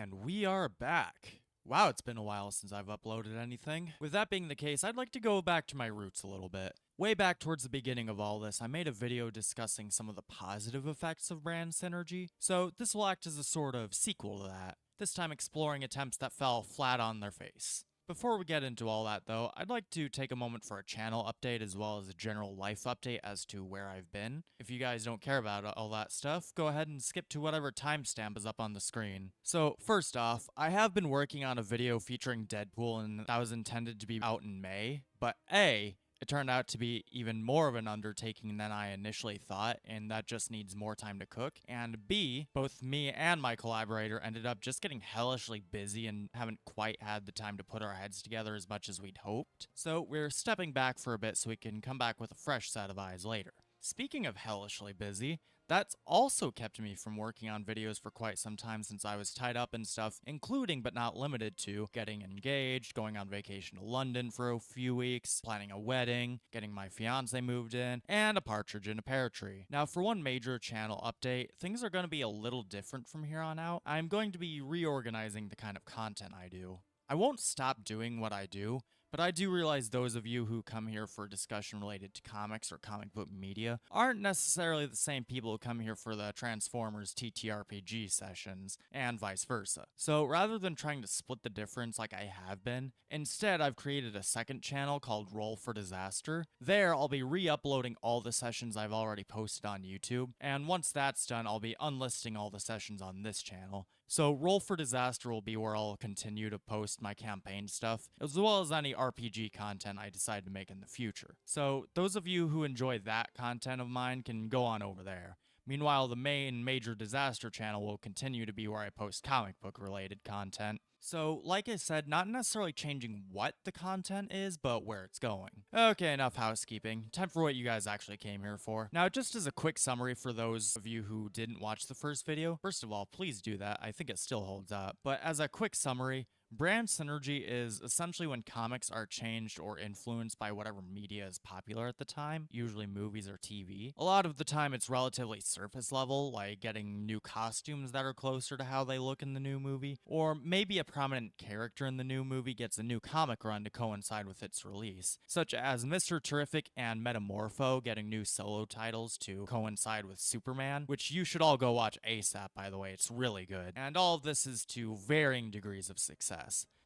And we are back. Wow, it's been a while since I've uploaded anything. With that being the case, I'd like to go back to my roots a little bit. Way back towards the beginning of all this, I made a video discussing some of the positive effects of brand synergy, so this will act as a sort of sequel to that, this time exploring attempts that fell flat on their face. Before we get into all that though, I'd like to take a moment for a channel update as well as a general life update as to where I've been. If you guys don't care about all that stuff, go ahead and skip to whatever timestamp is up on the screen. So first off, I have been working on a video featuring Deadpool and that was intended to be out in May, but it turned out to be even more of an undertaking than I initially thought, and that just needs more time to cook. And B, both me and my collaborator ended up just getting hellishly busy and haven't quite had the time to put our heads together as much as we'd hoped. So we're stepping back for a bit so we can come back with a fresh set of eyes later. Speaking of hellishly busy, that's also kept me from working on videos for quite some time since I was tied up and stuff, including but not limited to getting engaged, going on vacation to London for a few weeks, planning a wedding, getting my fiance moved in, and a partridge in a pear tree. Now for one major channel update, things are going to be a little different from here on out. I'm going to be reorganizing the kind of content I do. I won't stop doing what I do, but I do realize those of you who come here for discussion related to comics or comic book media aren't necessarily the same people who come here for the Transformers TTRPG sessions, and vice versa. So rather than trying to split the difference like I have been, instead I've created a second channel called Roll for Disaster. There I'll be re-uploading all the sessions I've already posted on YouTube, and once that's done I'll be unlisting all the sessions on this channel. So Roll for Disaster will be where I'll continue to post my campaign stuff, as well as any RPG content I decide to make in the future. So those of you who enjoy that content of mine can go on over there. Meanwhile, the main Major Disaster channel will continue to be where I post comic book related content. So, like I said, not necessarily changing what the content is, but where it's going. Okay, enough housekeeping. Time for what you guys actually came here for. Now, just as a quick summary for those of you who didn't watch the first video, first of all, please do that. I think it still holds up. But as a quick summary, brand synergy is essentially when comics are changed or influenced by whatever media is popular at the time, usually movies or TV. A lot of the time it's relatively surface level, like getting new costumes that are closer to how they look in the new movie, or maybe a prominent character in the new movie gets a new comic run to coincide with its release, such as Mr. Terrific and Metamorpho getting new solo titles to coincide with Superman, which you should all go watch ASAP, by the way, it's really good. And all of this is to varying degrees of success.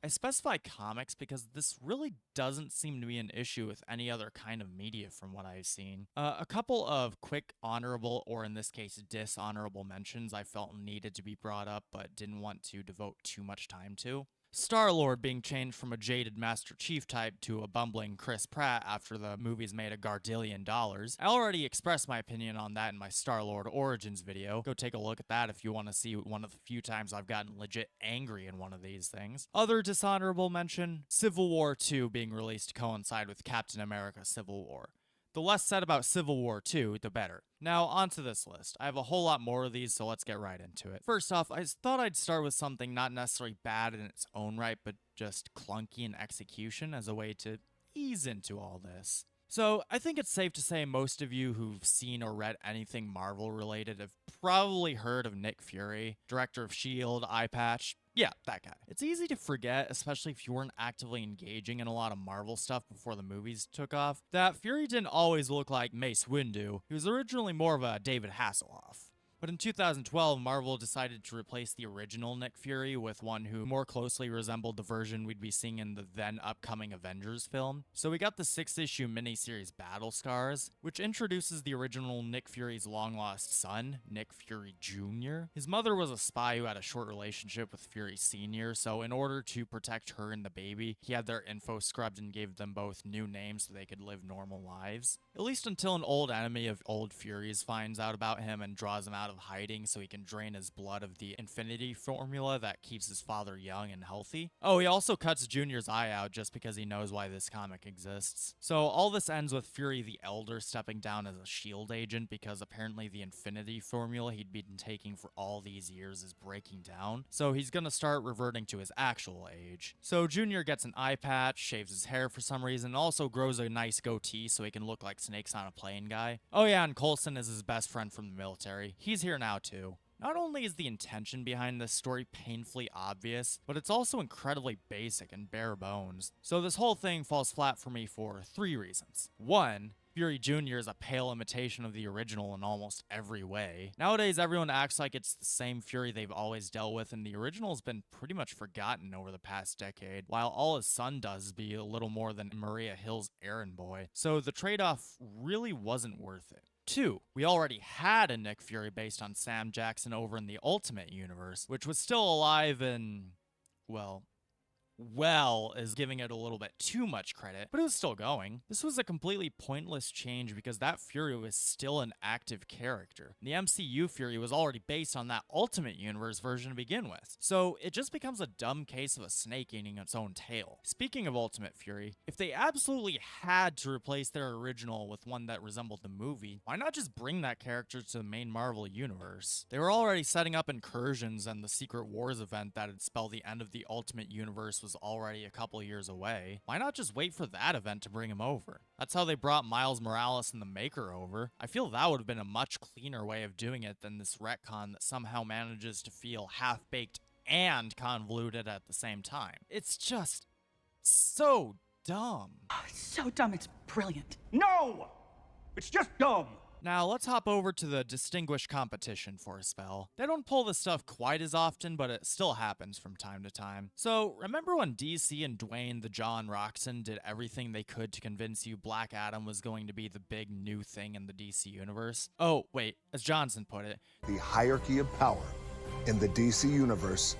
I specify comics because this really doesn't seem to be an issue with any other kind of media from what I've seen. A couple of quick honorable, or in this case dishonorable mentions I felt needed to be brought up but didn't want to devote too much time to. Star-Lord being changed from a jaded Master Chief type to a bumbling Chris Pratt after the movies made $1 gardillion. I already expressed my opinion on that in my Star-Lord Origins video. Go take a look at that if you want to see one of the few times I've gotten legit angry in one of these things. Other dishonorable mention, Civil War 2 being released to coincide with Captain America Civil War. The less said about Civil War 2, the better. Now, onto this list. I have a whole lot more of these, so let's get right into it. First off, I thought I'd start with something not necessarily bad in its own right, but just clunky in execution as a way to ease into all this. So, I think it's safe to say most of you who've seen or read anything Marvel related have probably heard of Nick Fury, director of S.H.I.E.L.D., Eye Patch. Yeah, that guy. It's easy to forget, especially if you weren't actively engaging in a lot of Marvel stuff before the movies took off, that Fury didn't always look like Mace Windu. He was originally more of a David Hasselhoff. But in 2012, Marvel decided to replace the original Nick Fury with one who more closely resembled the version we'd be seeing in the then upcoming Avengers film. So we got the 6-issue miniseries Battle Scars, which introduces the original Nick Fury's long-lost son, Nick Fury Jr. His mother was a spy who had a short relationship with Fury Sr., so in order to protect her and the baby, he had their info scrubbed and gave them both new names so they could live normal lives. At least until an old enemy of old Fury's finds out about him and draws him out of hiding so he can drain his blood of the infinity formula that keeps his father young and healthy. Oh, he also cuts Junior's eye out just because he knows why this comic exists. So all this ends with Fury the Elder stepping down as a S.H.I.E.L.D. agent because apparently the infinity formula he'd been taking for all these years is breaking down. So he's gonna start reverting to his actual age. So Junior gets an eye patch, shaves his hair for some reason, and also grows a nice goatee so he can look like Snakes on a Plane guy. Oh yeah, and Coulson is his best friend from the military. He's here now too. Not only is the intention behind this story painfully obvious, but it's also incredibly basic and bare bones. So this whole thing falls flat for me for 3 reasons. 1, Fury Jr. is a pale imitation of the original in almost every way. Nowadays, everyone acts like it's the same Fury they've always dealt with, and the original's been pretty much forgotten over the past decade, while all his son does is be a little more than Maria Hill's errand boy. So the trade-off really wasn't worth it. 2, we already had a Nick Fury based on Sam Jackson over in the Ultimate Universe, which was still alive and, well is giving it a little bit too much credit, but it was still going. This was a completely pointless change because that Fury was still an active character. The MCU Fury was already based on that Ultimate Universe version to begin with, so it just becomes a dumb case of a snake eating its own tail. Speaking of Ultimate Fury, if they absolutely had to replace their original with one that resembled the movie, why not just bring that character to the main Marvel universe? They were already setting up Incursions, and the Secret Wars event that'd spell the end of the Ultimate Universe was already a couple years away. Why not just wait for that event to bring him over? That's how they brought Miles Morales and the Maker over. I feel that would have been a much cleaner way of doing it than this retcon that somehow manages to feel half-baked and convoluted at the same time. It's just so dumb. Oh, it's so dumb, it's brilliant. No! It's just dumb! Now, let's hop over to the distinguished competition for a spell. They don't pull this stuff quite as often, but it still happens from time to time. So, remember when DC and Dwayne the John Roxon did everything they could to convince you Black Adam was going to be the big new thing in the DC universe? Oh, wait, as Johnson put it, the hierarchy of power in the DC universe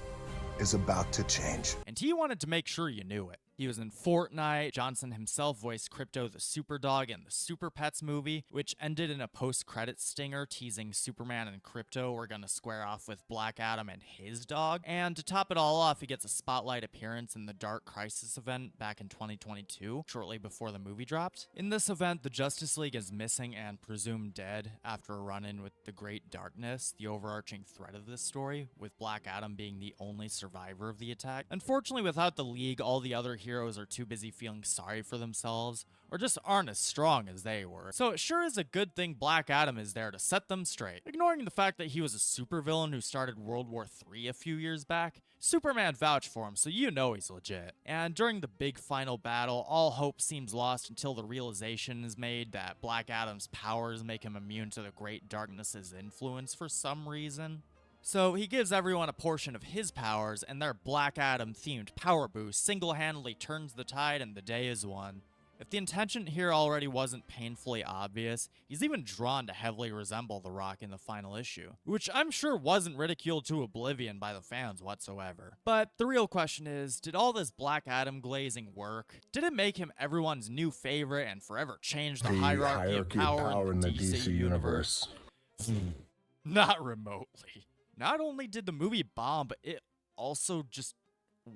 is about to change. And he wanted to make sure you knew it. He was in Fortnite. Johnson himself voiced Crypto the Superdog in the Super Pets movie, which ended in a post-credits stinger teasing Superman and Crypto were gonna square off with Black Adam and his dog. And to top it all off, he gets a spotlight appearance in the Dark Crisis event back in 2022, shortly before the movie dropped. In this event, the Justice League is missing and presumed dead after a run-in with the Great Darkness, the overarching thread of this story, with Black Adam being the only survivor of the attack. Unfortunately, without the League, all the other heroes are too busy feeling sorry for themselves, or just aren't as strong as they were. So it sure is a good thing Black Adam is there to set them straight. Ignoring the fact that he was a supervillain who started World War III a few years back, Superman vouched for him, so you know he's legit. And during the big final battle, all hope seems lost until the realization is made that Black Adam's powers make him immune to the Great Darkness's influence for some reason. So he gives everyone a portion of his powers, and their Black Adam-themed power boost single-handedly turns the tide and the day is won. If the intention here already wasn't painfully obvious, he's even drawn to heavily resemble The Rock in the final issue, which I'm sure wasn't ridiculed to oblivion by the fans whatsoever. But the real question is, did all this Black Adam glazing work? Did it make him everyone's new favorite and forever change the hierarchy of power in the DC universe? Not remotely. Not only did the movie bomb, but it also just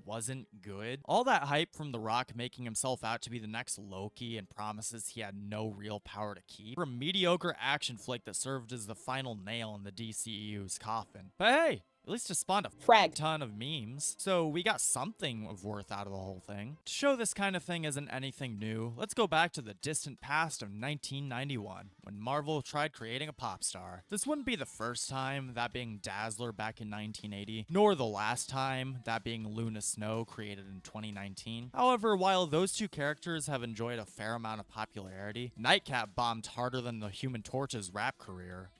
wasn't good. All that hype from The Rock making himself out to be the next Loki and promises he had no real power to keep, for a mediocre action flick that served as the final nail in the DCEU's coffin. But hey, at least it spawned a ton of memes, so we got something of worth out of the whole thing. To show this kind of thing isn't anything new, let's go back to the distant past of 1991, when Marvel tried creating a pop star. This wouldn't be the first time, that being Dazzler back in 1980, nor the last time, that being Luna Snow created in 2019. However, while those two characters have enjoyed a fair amount of popularity, Nightcat bombed harder than the Human Torch's rap career.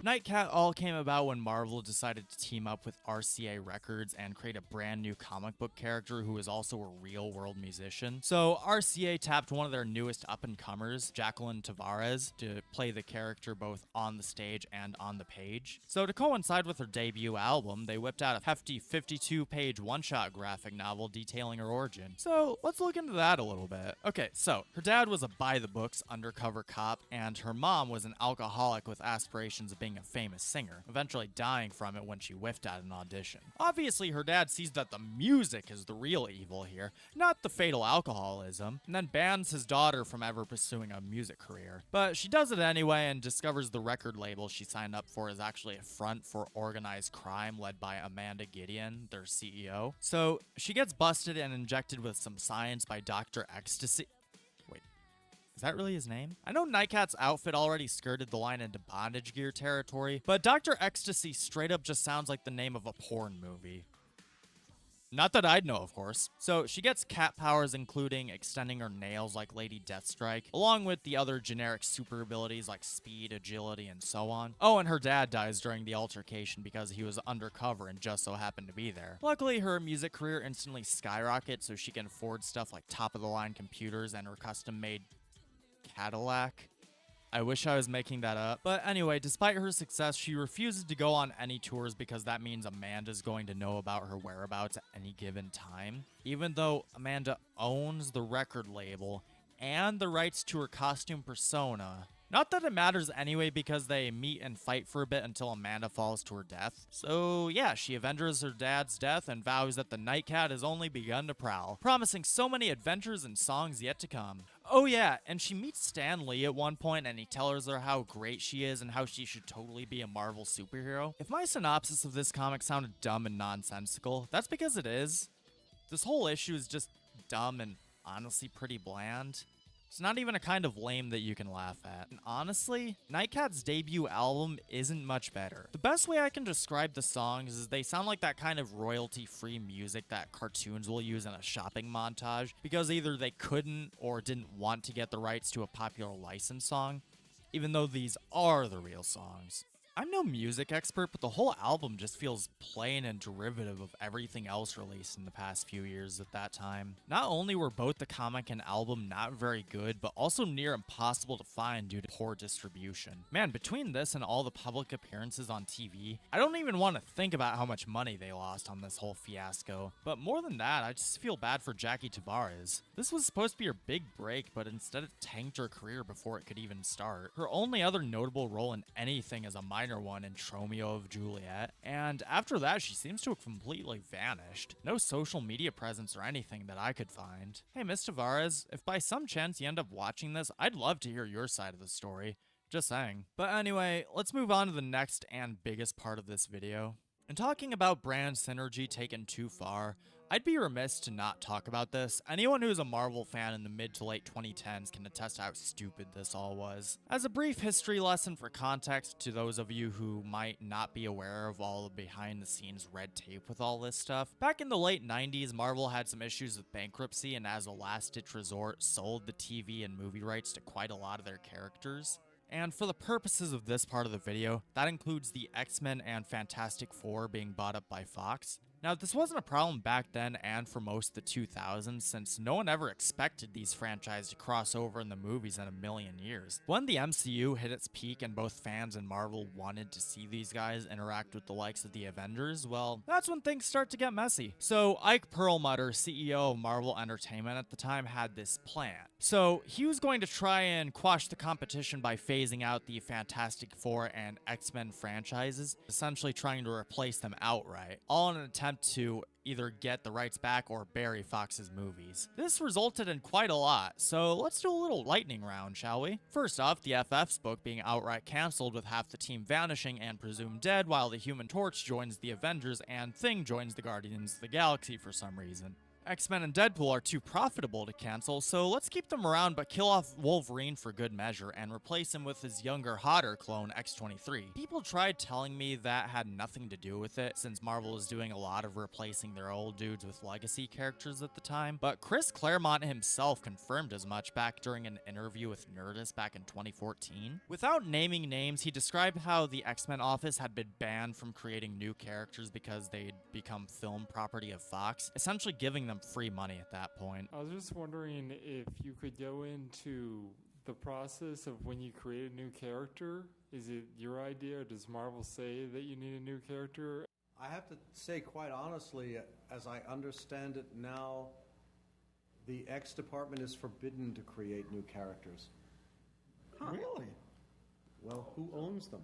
Nightcat all came about when Marvel decided to team up with RCA Records and create a brand new comic book character who is also a real-world musician. So RCA tapped one of their newest up-and-comers, Jacqueline Tavares, to play the character both on the stage and on the page. So to coincide with her debut album, they whipped out a hefty 52-page one-shot graphic novel detailing her origin. So let's look into that a little bit. Okay, so her dad was a by-the-books undercover cop, and her mom was an alcoholic with aspirations of being being a famous singer, eventually dying from it when she whiffed at an audition. Obviously, her dad sees that the music is the real evil here, not the fatal alcoholism, and then bans his daughter from ever pursuing a music career. But she does it anyway and discovers the record label she signed up for is actually a front for organized crime led by Amanda Gideon, their CEO. So she gets busted and injected with some science by Dr. Ecstasy. Wait, is that really his name? I know Nightcat's outfit already skirted the line into bondage gear territory, but Dr. Ecstasy straight up just sounds like the name of a porn movie. Not that I'd know, of course. So she gets cat powers, including extending her nails like Lady Deathstrike, along with the other generic super abilities like speed, agility, and so on. Oh, and her dad dies during the altercation because he was undercover and just so happened to be there. Luckily, her music career instantly skyrockets so she can afford stuff like top-of-the-line computers and her custom-made Cadillac. I wish I was making that up. But anyway, despite her success, she refuses to go on any tours because that means Amanda's going to know about her whereabouts at any given time. Even though Amanda owns the record label and the rights to her costume persona. Not that it matters anyway because they meet and fight for a bit until Amanda falls to her death. So yeah, she avenges her dad's death and vows that the Nightcat has only begun to prowl, promising so many adventures and songs yet to come. Oh yeah, and she meets Stan Lee at one point and he tells her how great she is and how she should totally be a Marvel superhero. If my synopsis of this comic sounded dumb and nonsensical, that's because it is. This whole issue is just dumb and honestly pretty bland. It's not even a kind of lame that you can laugh at. And honestly, Nightcat's debut album isn't much better. The best way I can describe the songs is they sound like that kind of royalty-free music that cartoons will use in a shopping montage because either they couldn't or didn't want to get the rights to a popular licensed song, even though these are the real songs. I'm no music expert, but the whole album just feels plain and derivative of everything else released in the past few years at that time. Not only were both the comic and album not very good, but also near impossible to find due to poor distribution. Man, between this and all the public appearances on TV, I don't even want to think about how much money they lost on this whole fiasco. But more than that, I just feel bad for Jackie Tavares. This was supposed to be her big break, but instead it tanked her career before it could even start. Her only other notable role in anything is a minor one in Romeo of Juliet, and after that she seems to have completely vanished. No social media presence or anything that I could find. Hey Miss Tavares, if by some chance you end up watching this, I'd love to hear your side of the story. Just saying. But anyway, let's move on to the next and biggest part of this video. In talking about brand synergy taken too far, I'd be remiss to not talk about this. Anyone who's a Marvel fan in the mid to late 2010s can attest to how stupid this all was. As a brief history lesson for context to those of you who might not be aware of all the behind the scenes red tape with all this stuff, back in the late 90s, Marvel had some issues with bankruptcy and as a last ditch resort sold the TV and movie rights to quite a lot of their characters. And for the purposes of this part of the video, that includes the X-Men and Fantastic Four being bought up by Fox. Now, this wasn't a problem back then and for most of the 2000s, since no one ever expected these franchises to cross over in the movies in a million years. When the MCU hit its peak and both fans and Marvel wanted to see these guys interact with the likes of the Avengers, well, that's when things start to get messy. So Ike Perlmutter, CEO of Marvel Entertainment at the time, had this plan. So he was going to try and quash the competition by phasing out the Fantastic Four and X-Men franchises, essentially trying to replace them outright, all in an attempt to either get the rights back or bury Fox's movies. This resulted in quite a lot, so let's do a little lightning round, shall we? First off, the FF's book being outright cancelled with half the team vanishing and presumed dead, while the Human Torch joins the Avengers and Thing joins the Guardians of the Galaxy for some reason. X-Men and Deadpool are too profitable to cancel, so let's keep them around but kill off Wolverine for good measure and replace him with his younger, hotter clone X-23. People tried telling me that had nothing to do with it, since Marvel is doing a lot of replacing their old dudes with legacy characters at the time, but Chris Claremont himself confirmed as much back during an interview with Nerdist back in 2014. Without naming names, he described how the X-Men office had been banned from creating new characters because they'd become film property of Fox, essentially giving them free money at that point. I was just wondering if you could go into the process of when you create a new character. Is it your idea, or does Marvel say that you need a new character? I have to say, quite honestly, as I understand it now, the X department is forbidden to create new characters. Huh. Really? Well, who owns them?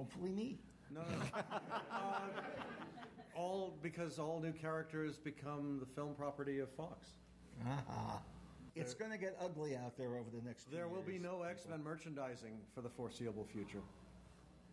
Hopefully me. No. Because all new characters become the film property of Fox. It's going to get ugly out there over the next few There will be years. no X-Men merchandising for the foreseeable future.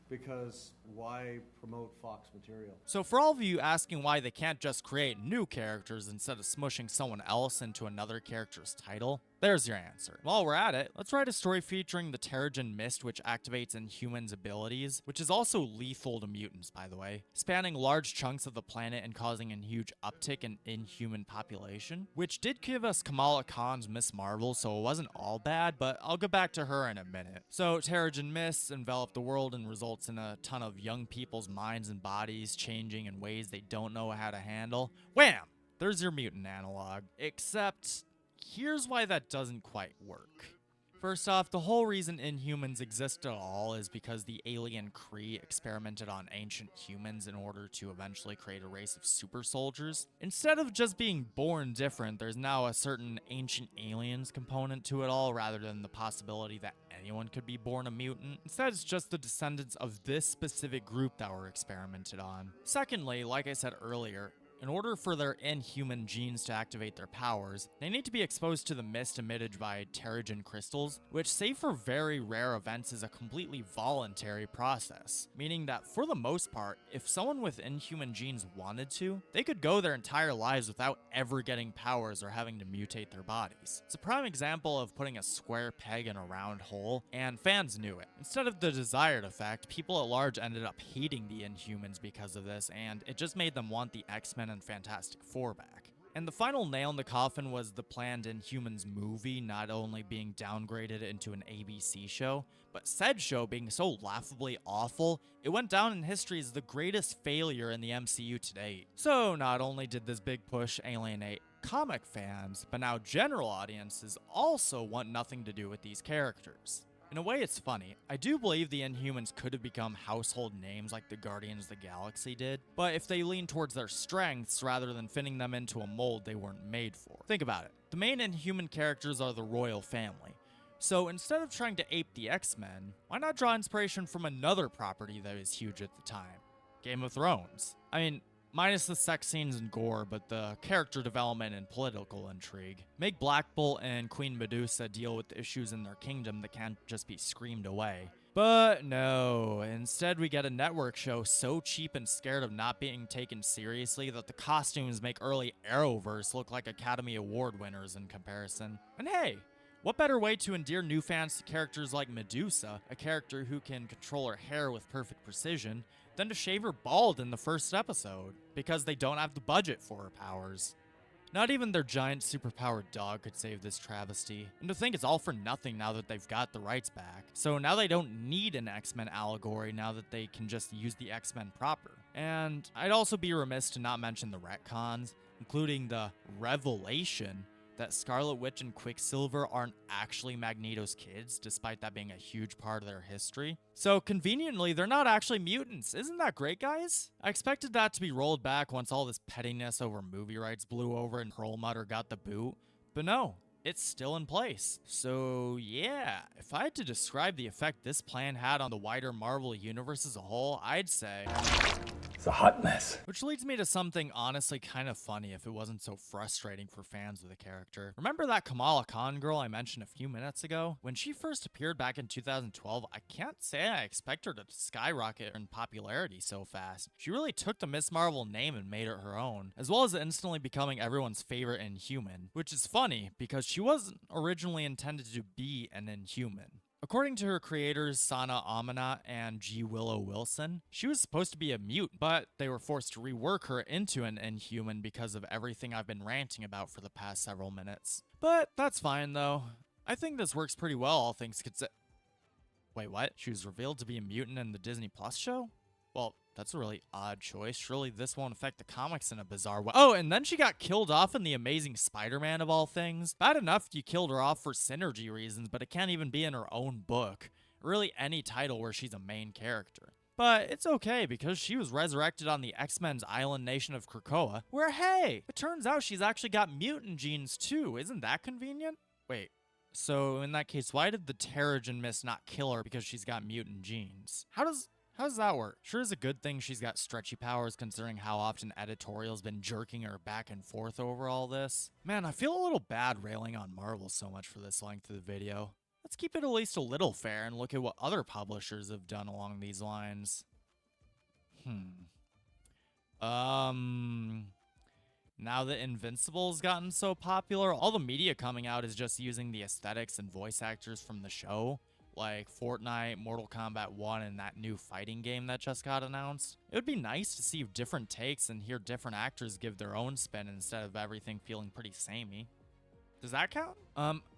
Because why promote Fox material? So for all of you asking why they can't just create new characters instead of smushing someone else into another character's title, there's your answer. While we're at it, let's write a story featuring the Terrigen Mist, which activates Inhumans' abilities, which is also lethal to mutants, by the way, spanning large chunks of the planet and causing a huge uptick in Inhuman population, which did give us Kamala Khan's Miss Marvel, so it wasn't all bad, but I'll get back to her in a minute. So Terrigen Mists envelop the world and results in a ton of young people's minds and bodies changing in ways they don't know how to handle. Wham! There's your mutant analog. Except, here's why that doesn't quite work. First off, the whole reason Inhumans exist at all is because the alien Kree experimented on ancient humans in order to eventually create a race of super soldiers. Instead of just being born different, there's now a certain ancient aliens component to it all, rather than the possibility that anyone could be born a mutant. Instead, it's just the descendants of this specific group that were experimented on. Secondly, like I said earlier, in order for their inhuman genes to activate their powers, they need to be exposed to the mist emitted by Terrigen crystals, which, save for very rare events, is a completely voluntary process. Meaning that, for the most part, if someone with inhuman genes wanted to, they could go their entire lives without ever getting powers or having to mutate their bodies. It's a prime example of putting a square peg in a round hole, and fans knew it. Instead of the desired effect, people at large ended up hating the Inhumans because of this, and it just made them want the X-Men and Fantastic Four back. And the final nail in the coffin was the planned Inhumans movie not only being downgraded into an ABC show, but said show being so laughably awful, it went down in history as the greatest failure in the MCU to date. So not only did this big push alienate comic fans, but now general audiences also want nothing to do with these characters. In a way, it's funny. I do believe the Inhumans could have become household names like the Guardians of the Galaxy did, but if they lean towards their strengths rather than fitting them into a mold they weren't made for. Think about it. The main Inhuman characters are the royal family. So instead of trying to ape the X-Men, why not draw inspiration from another property that was huge at the time? Game of Thrones. I mean, minus the sex scenes and gore, but the character development and political intrigue. Make Black Bolt and Queen Medusa deal with issues in their kingdom that can't just be screamed away. But no, instead we get a network show so cheap and scared of not being taken seriously that the costumes make early Arrowverse look like Academy Award winners in comparison. And hey, what better way to endear new fans to characters like Medusa, a character who can control her hair with perfect precision, than to shave her bald in the first episode, because they don't have the budget for her powers. Not even their giant superpowered dog could save this travesty, and to think it's all for nothing now that they've got the rights back. So now they don't need an X-Men allegory now that they can just use the X-Men proper. And I'd also be remiss to not mention the retcons, including the revelation that Scarlet Witch and Quicksilver aren't actually Magneto's kids, despite that being a huge part of their history. So conveniently, they're not actually mutants. Isn't that great, guys? I expected that to be rolled back once all this pettiness over movie rights blew over and Perlmutter got the boot, but no, it's still in place. So yeah, if I had to describe the effect this plan had on the wider Marvel universe as a whole, I'd say It's a hot mess. which leads me to something honestly kind of funny if it wasn't so frustrating for fans of the character. Remember that Kamala Khan girl I mentioned a few minutes ago? When she first appeared back in 2012, I can't say I expect her to skyrocket in popularity so fast. She really took the Miss Marvel name and made it her own, as well as instantly becoming everyone's favorite Inhuman, which is funny because she wasn't originally intended to be an Inhuman. According to her creators Sana Amanat and G. Willow Wilson, she was supposed to be a mutant, but they were forced to rework her into an Inhuman because of everything I've been ranting about for the past several minutes. But that's fine though. I think this works pretty well, all things considered. Wait, what? She was revealed to be a mutant in the Disney Plus show? Well, that's a really odd choice. Surely this won't affect the comics in a bizarre way. Oh, and then she got killed off in The Amazing Spider-Man of all things. Bad enough you killed her off for synergy reasons, but it can't even be in her own book. Really any title where she's a main character. But it's okay because she was resurrected on the X-Men's island nation of Krakoa, where hey, it turns out she's actually got mutant genes too. Isn't that convenient? Wait. So in that case, why did the Terrigen Mist not kill her because she's got mutant genes? How How does that work? Sure is a good thing she's got stretchy powers considering how often editorial's been jerking her back and forth over all this. Man, I feel a little bad railing on Marvel so much for this length of the video. Let's keep it at least a little fair and look at what other publishers have done along these lines. Now that Invincible's gotten so popular, all the media coming out is just using the aesthetics and voice actors from the show, like Fortnite, Mortal Kombat 1, and that new fighting game that just got announced. It would be nice to see different takes and hear different actors give their own spin instead of everything feeling pretty samey. Does that count?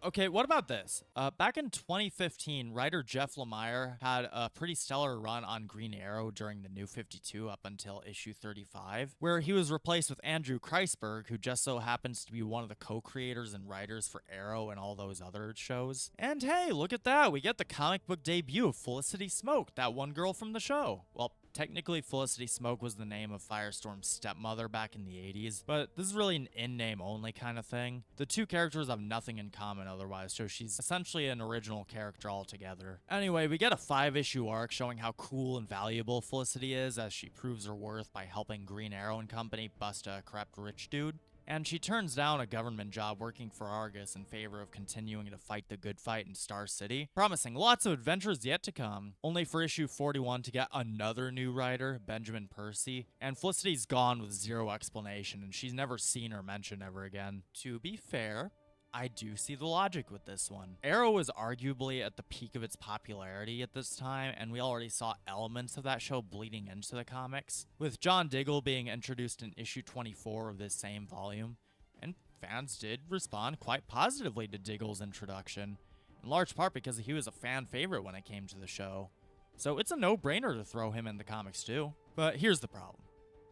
Okay, what about this? Back in 2015, writer Jeff Lemire had a pretty stellar run on Green Arrow during the New 52 up until issue 35, where he was replaced with Andrew Kreisberg, who just so happens to be one of the co-creators and writers for Arrow and all those other shows. And hey, look at that, we get the comic book debut of Felicity Smoke, that one girl from the show. Well, technically, Felicity Smoke was the name of Firestorm's stepmother back in the 80s, but this is really an in-name only kind of thing. The two characters have nothing in common otherwise, so she's essentially an original character altogether. Anyway, we get a 5-issue arc showing how cool and valuable Felicity is as she proves her worth by helping Green Arrow and company bust a corrupt rich dude. And she turns down a government job working for Argus in favor of continuing to fight the good fight in Star City, promising lots of adventures yet to come, only for issue 41 to get another new writer, Benjamin Percy, and Felicity's gone with zero explanation and she's never seen or mentioned ever again. To be fair, I do see the logic with this one. Arrow was arguably at the peak of its popularity at this time, and we already saw elements of that show bleeding into the comics, with John Diggle being introduced in issue 24 of this same volume, and fans did respond quite positively to Diggle's introduction, in large part because he was a fan favorite when it came to the show. So it's a no-brainer to throw him in the comics too. But here's the problem.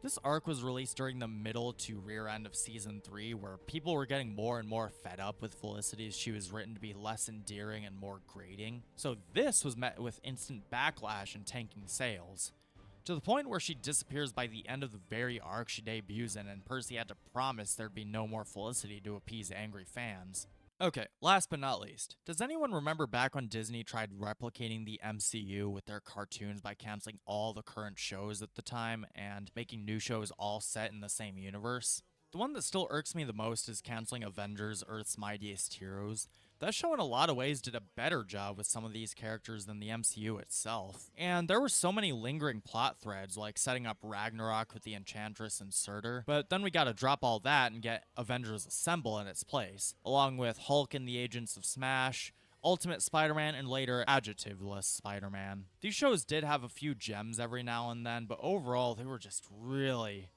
This arc was released during the middle to rear end of season 3, where people were getting more and more fed up with Felicity as she was written to be less endearing and more grating. So this was met with instant backlash and tanking sales, to the point where she disappears by the end of the very arc she debuts in, and Percy had to promise there'd be no more Felicity to appease angry fans. Okay, last but not least, does anyone remember back when Disney tried replicating the MCU with their cartoons by canceling all the current shows at the time and making new shows all set in the same universe? The one that still irks me the most is canceling Avengers, Earth's Mightiest Heroes. That show in a lot of ways did a better job with some of these characters than the MCU itself. And there were so many lingering plot threads, like setting up Ragnarok with the Enchantress and Surtur, but then we gotta drop all that and get Avengers Assemble in its place, along with Hulk and the Agents of Smash, Ultimate Spider-Man, and later Adjectiveless Spider-Man. These shows did have a few gems every now and then, but overall they were just really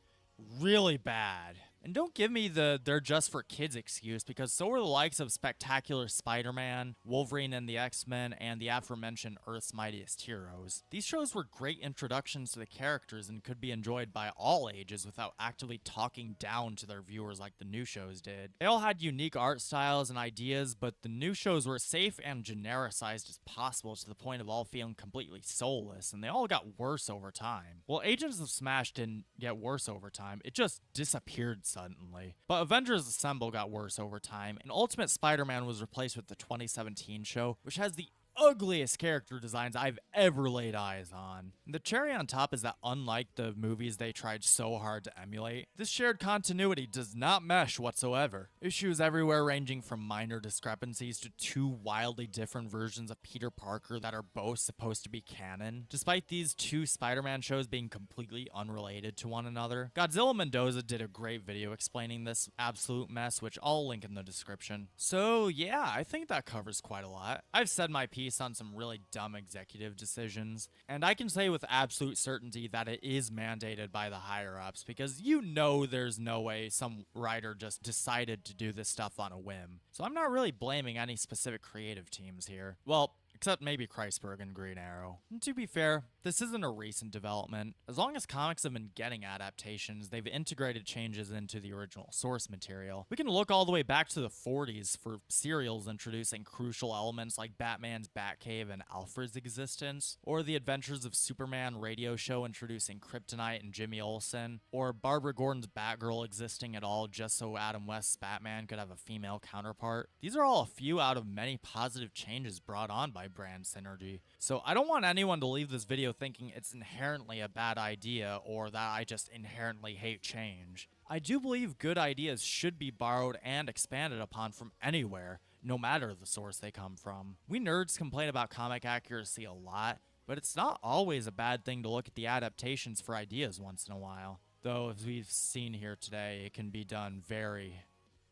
bad. And don't give me the they're just for kids excuse, because so are the likes of Spectacular Spider-Man, Wolverine and the X-Men, and the aforementioned Earth's Mightiest Heroes. These shows were great introductions to the characters and could be enjoyed by all ages without actively talking down to their viewers like the new shows did. They all had unique art styles and ideas, but the new shows were safe and genericized as possible to the point of all feeling completely soulless, and they all got worse over time. Well, Agents of Smash didn't get worse over time, it just disappeared suddenly. But Avengers Assemble got worse over time, and Ultimate Spider-Man was replaced with the 2017 show, which has the ugliest character designs I've ever laid eyes on. The cherry on top is that unlike the movies they tried so hard to emulate, this shared continuity does not mesh whatsoever. Issues everywhere ranging from minor discrepancies to two wildly different versions of Peter Parker that are both supposed to be canon, despite these two Spider-Man shows being completely unrelated to one another. Godzilla Mendoza did a great video explaining this absolute mess, which I'll link in the description. So yeah, I think that covers quite a lot. I've said my piece on some really dumb executive decisions, and I can say with absolute certainty that it is mandated by the higher-ups, because you know there's no way some writer just decided to do this stuff on a whim. So I'm not really blaming any specific creative teams here. Well, except maybe Kreisberg and Green Arrow. And to be fair, this isn't a recent development. As long as comics have been getting adaptations, they've integrated changes into the original source material. We can look all the way back to the 40s for serials introducing crucial elements like Batman's Batcave and Alfred's existence, or The Adventures of Superman radio show introducing Kryptonite and Jimmy Olsen, or Barbara Gordon's Batgirl existing at all just so Adam West's Batman could have a female counterpart. These are all a few out of many positive changes brought on by brand synergy. So I don't want anyone to leave this video video thinking it's inherently a bad idea or that I just inherently hate change. I do believe good ideas should be borrowed and expanded upon from anywhere, no matter the source they come from. We nerds complain about comic accuracy a lot, but it's not always a bad thing to look at the adaptations for ideas once in a while. Though, as we've seen here today, it can be done very,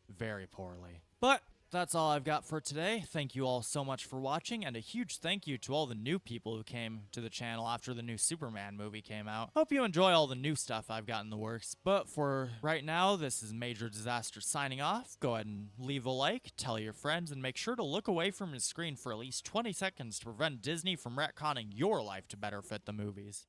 very poorly. But that's all I've got for today. Thank you all so much for watching, and a huge thank you to all the new people who came to the channel after the new Superman movie came out. Hope you enjoy all the new stuff I've got in the works. But for right now, this is Major Disaster signing off. Go ahead and leave a like, tell your friends, and make sure to look away from your screen for at least 20 seconds to prevent Disney from retconning your life to better fit the movies.